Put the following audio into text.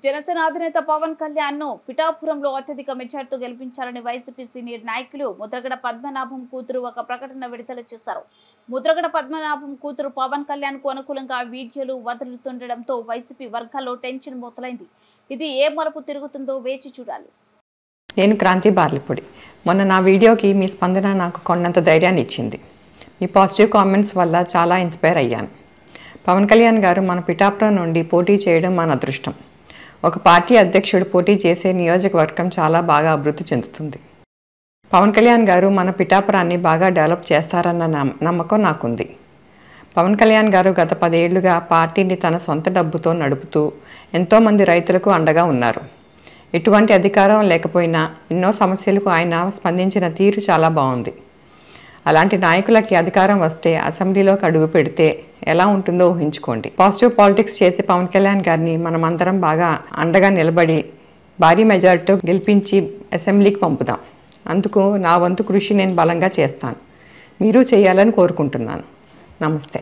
జనసేన అధినేత పవన్ కళ్యాణ్ ను పిఠాపురంలో అత్యధిక మెజార్టీతో గెలిపించాలని వైసీపీ సీనియర్ నాయకులు ముద్రగడ పద్మనాభం కూతురు ఒక ప్రకటన విడుదల చేశారు. ముద్రగడ పద్మనాభం కూతురు పవన్ కళ్యాణ్ కు అనుకూలంగా వీడియోలు వదులుతుండడంతో వైసీపీ వర్గాల్లో టెన్షన్ మొదలైంది. ఇది ఏ మలుపు తిరుగుతుందో వేచి చూడాలి. నేను క్రాంతి బార్లిపొడి. మొన్న నా వీడియోకి మీ స్పందన నాకు కొండంత ధైర్యాన్ని ఇచ్చింది. మీ పాజిటివ్ కామెంట్స్ వల్ల చాలా ఇన్స్పైర్ అయ్యాను. పవన్ కళ్యాణ్ గారు మన పిఠాపురం నుండి పోటీ చేయడం మన అదృష్టం. ఒక పార్టీ అధ్యక్షుడు పోటీ చేసే నియోజకవర్గం చాలా బాగా అభివృద్ధి చెందుతుంది. పవన్ కళ్యాణ్ గారు మన పిఠాపురాన్ని బాగా డెవలప్ చేస్తారన్న నమ్మకం నాకుంది. పవన్ కళ్యాణ్ గారు గత 10 ఏళ్లుగా పార్టీని తన సొంత డబ్బుతో నడుపుతూ ఎంతోమంది రైతులకు అండగా ఉన్నారు. ఎటువంటి అధికారం లేకపోయినా ఎన్నో సమస్యలకు ఆయన స్పందించిన తీరు చాలా బాగుంది. అలాంటి నాయకులకి అధికారం వస్తే అసెంబ్లీలోకి అడుగు పెడితే ఎలా ఉంటుందో ఊహించుకోండి. పాజిటివ్ పాలిటిక్స్ చేసే పవన్ కళ్యాణ్ గారిని మనమందరం బాగా అండగా నిలబడి భారీ మెజారిటీతో గెలిపించి అసెంబ్లీకి పంపుదాం. అందుకు నా వంతు కృషి నేను బలంగా చేస్తాను. మీరు చేయాలని కోరుకుంటున్నాను. నమస్తే.